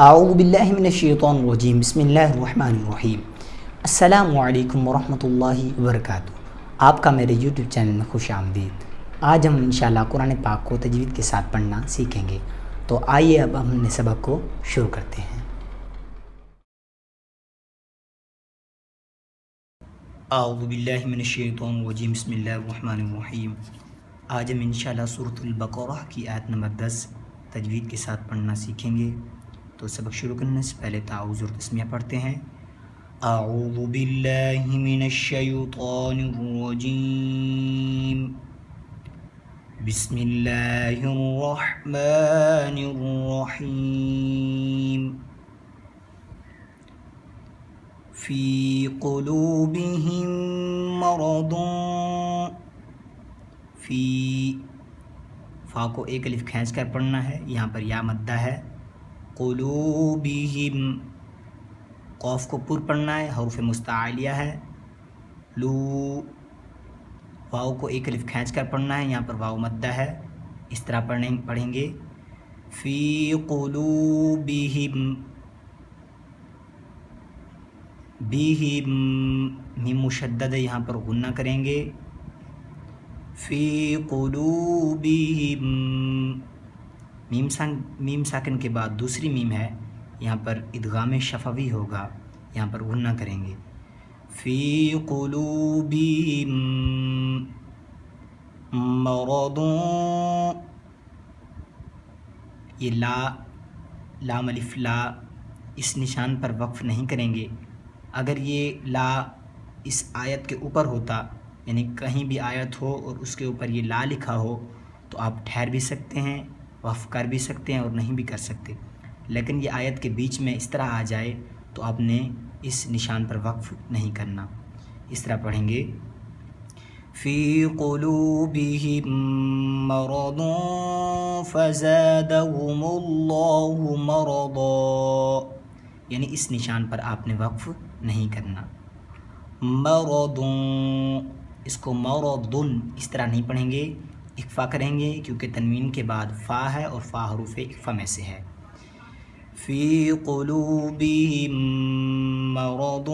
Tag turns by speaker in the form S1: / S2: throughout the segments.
S1: اعوذ باللہ من الشیطان الرجیم بسم اللہ الرحمن الرحیم۔ السلام علیکم ورحمۃ اللہ وبرکاتہ۔ آپ کا میرے یوٹیوب چینل میں خوش آمدید۔ آج ہم انشاءاللہ قرآن پاک کو تجوید کے ساتھ پڑھنا سیکھیں گے، تو آئیے اب ہم نے سبق کو شروع کرتے ہیں۔ اعوذ باللہ من الشیطان الرجیم بسم اللہ الرحمن الرحیم۔ آج ہم انشاءاللہ سورۃ البقرہ کی آیت نمبر 10 تجوید کے ساتھ پڑھنا سیکھیں گے۔ تو سبق شروع کرنے سے پہلے تعوذ اور تسمیہ پڑھتے ہیں۔ اعوذ باللہ من الشیطان الرجیم بسم اللہ الرحمن الرحیم۔ فی قلوبہم مرض، فی فا کو ایک الف کھینچ کر پڑھنا ہے، یہاں پر یا مدہ ہے۔ قلوبہم، قوف کو پر پڑھنا ہے، حروف مستعلیہ ہے۔ لو، واؤ کو ایک الف کھینچ کر پڑھنا ہے، یہاں پر واؤ مدہ ہے، اس طرح پڑھیں گے۔ فی قلوبہم، بیہم، میم مشدد ہے، یہاں پر غنہ کریں گے۔ فی قلوبہم، میم ساکن کے بعد دوسری میم ہے، یہاں پر ادغام شفوی ہوگا، یہاں پر غنہ کریں گے۔ فی قلوبہم مرض، یہ لام الف لا، اس نشان پر وقف نہیں کریں گے۔ اگر یہ لا اس آیت کے اوپر ہوتا، یعنی کہیں بھی آیت ہو اور اس کے اوپر یہ لا لکھا ہو، تو آپ ٹھہر بھی سکتے ہیں، وقف کر بھی سکتے ہیں اور نہیں بھی کر سکتے۔ لیکن یہ آیت کے بیچ میں اس طرح آ جائے تو آپ نے اس نشان پر وقف نہیں کرنا۔ اس طرح پڑھیں گے۔ فی قلوبہم مرض فزادہم اللہ مرضا، یعنی اس نشان پر آپ نے وقف نہیں کرنا۔ مرض، اس کو مرضن اس طرح نہیں پڑھیں گے، اکفا کریں گے، کیونکہ تنوین کے بعد فا ہے اور فا حروف اکفا میں سے ہے۔ فی قلوبہم مرض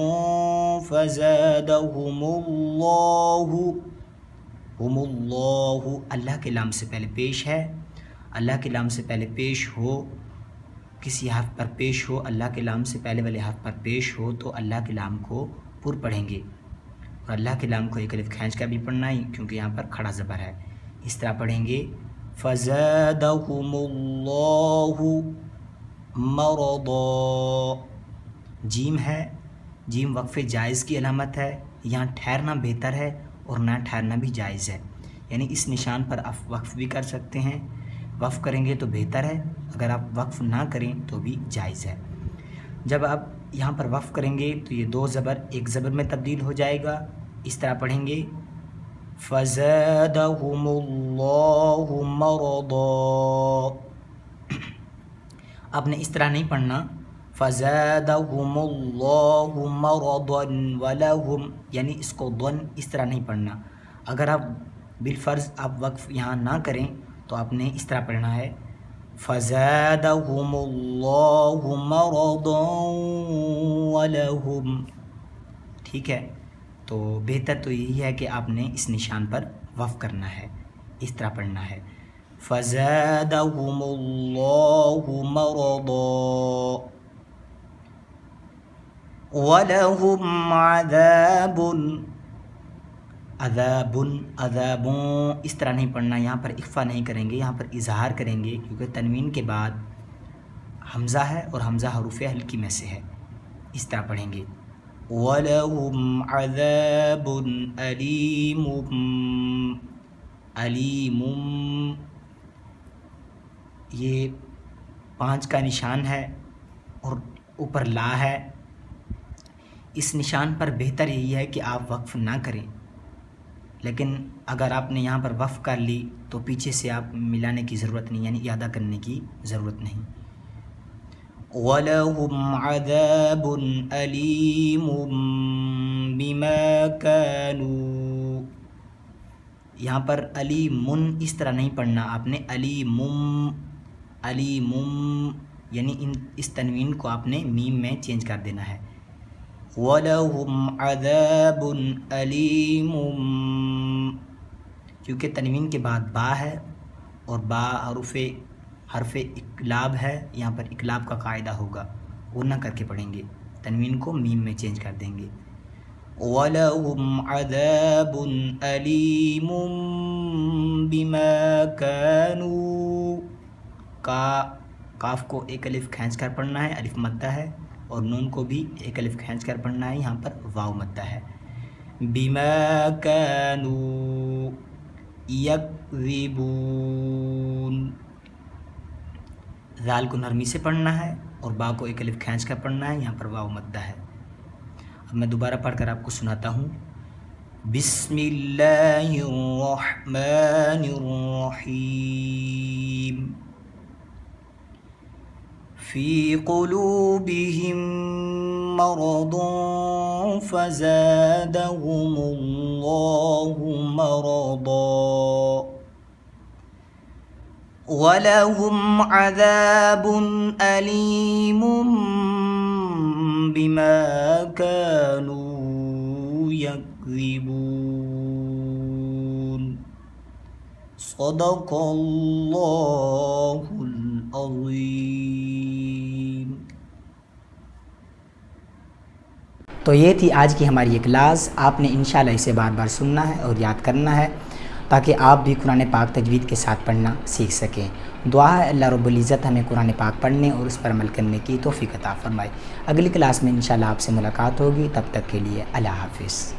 S1: فزادہم اللہ، ہم اللہ، اللہ کے لام سے پہلے پیش ہے، اللہ کے لام سے پہلے پیش ہو، کسی حرف پر پیش ہو، اللہ کے لام سے پہلے والے حرف پر پیش ہو تو اللہ کے لام کو پر پڑھیں گے، اور اللہ کے لام کو ایک الف کھینچ کر بھی پڑھنا ہے، کیونکہ یہاں پر کھڑا زبر ہے۔ اس طرح پڑھیں گے۔ فزادہم اللہ مرضا، جیم ہے، جیم وقف جائز کی علامت ہے، یہاں ٹھہرنا بہتر ہے اور نہ ٹھہرنا بھی جائز ہے، یعنی اس نشان پر آپ وقف بھی کر سکتے ہیں، وقف کریں گے تو بہتر ہے، اگر آپ وقف نہ کریں تو بھی جائز ہے۔ جب آپ یہاں پر وقف کریں گے تو یہ دو زبر ایک زبر میں تبدیل ہو جائے گا، اس طرح پڑھیں گے۔ فزادہم اللہ مرضا، آپ نے اس طرح نہیں پڑھنا، فزادہم اللہ مرضا ولہم، یعنی اس کو ضن اس طرح نہیں پڑھنا۔ اگر آپ بالفرض آپ وقف یہاں نہ کریں تو آپ نے اس طرح پڑھنا ہے۔ فزادہم اللہ مرضا ولہم، ٹھیک ہے؟ تو بہتر تو یہی ہے کہ آپ نے اس نشان پر وقف کرنا ہے، اس طرح پڑھنا ہے۔ فزادہم اللہ مرضا ولہم عذاب، عذاب اس طرح نہیں پڑھنا، یہاں پر اخفا نہیں کریں گے، یہاں پر اظہار کریں گے، کیونکہ تنوین کے بعد حمزہ ہے اور حمزہ حروف ہلکی میں سے ہے، اس طرح پڑھیں گے۔ وَلَهُمْ عَذَابٌ أَلِيمٌ، علیم، یہ 5 کا نشان ہے اور اوپر لا ہے، اس نشان پر بہتر یہی ہے کہ آپ وقف نہ کریں، لیکن اگر آپ نے یہاں پر وقف کر لی تو پیچھے سے آپ ملانے کی ضرورت نہیں، یعنی اعادہ کرنے کی ضرورت نہیں۔ وَلَهُمْ عَذَابٌ أَلِيمٌ بِمَا كَانُوا، یہاں پر علیمٌ اس طرح نہیں پڑھنا، آپ نے علیمٌ یعنی اس تنوین کو آپ نے میم میں چینج کر دینا ہے۔ وَلَهُمْ عَذَابٌ أَلِيمٌ، کیونکہ تنوین کے بعد با ہے اور با حرف اقلاب ہے، یہاں پر اقلاب کا قاعدہ ہوگا، وہ نہ کر کے پڑھیں گے، تنوین کو میم میں چینج کر دیں گے۔ وَلَهُمْ عَذَابٌ أَلِيمٌ بِمَا كَانُوا، کاف کو ایک الف کھینچ کر پڑھنا ہے، الف مدہ ہے، اور نون کو بھی ایک الف کھینچ کر پڑھنا ہے، یہاں پر واو مدہ ہے۔ بِمَا كَانُوا يَكْذِبُونَ، ذال کو نرمی سے پڑھنا ہے اور با کو ایک الف کھینچ کر پڑھنا ہے، یہاں پر واو مدہ ہے۔ اب میں دوبارہ پڑھ کر آپ کو سناتا ہوں۔ بسم اللہ الرحمن الرحیم، فی قلوبہم مرض فزادہم اللہ مرضا وَلَهُمْ عَذَابٌ أَلِيمٌ بِمَا كَانُوا يَكْذِبُونَ۔ صدق اللہ العظیم۔ تو یہ تھی آج کی ہماری یہ کلاس، آپ نے انشاءاللہ اسے بار بار سننا ہے اور یاد کرنا ہے تاکہ آپ بھی قرآن پاک تجوید کے ساتھ پڑھنا سیکھ سکیں۔ دعا ہے اللہ رب العزت ہمیں قرآن پاک پڑھنے اور اس پر عمل کرنے کی توفیق عطا فرمائے۔ اگلی کلاس میں انشاءاللہ آپ سے ملاقات ہوگی، تب تک کے لیے اللہ حافظ۔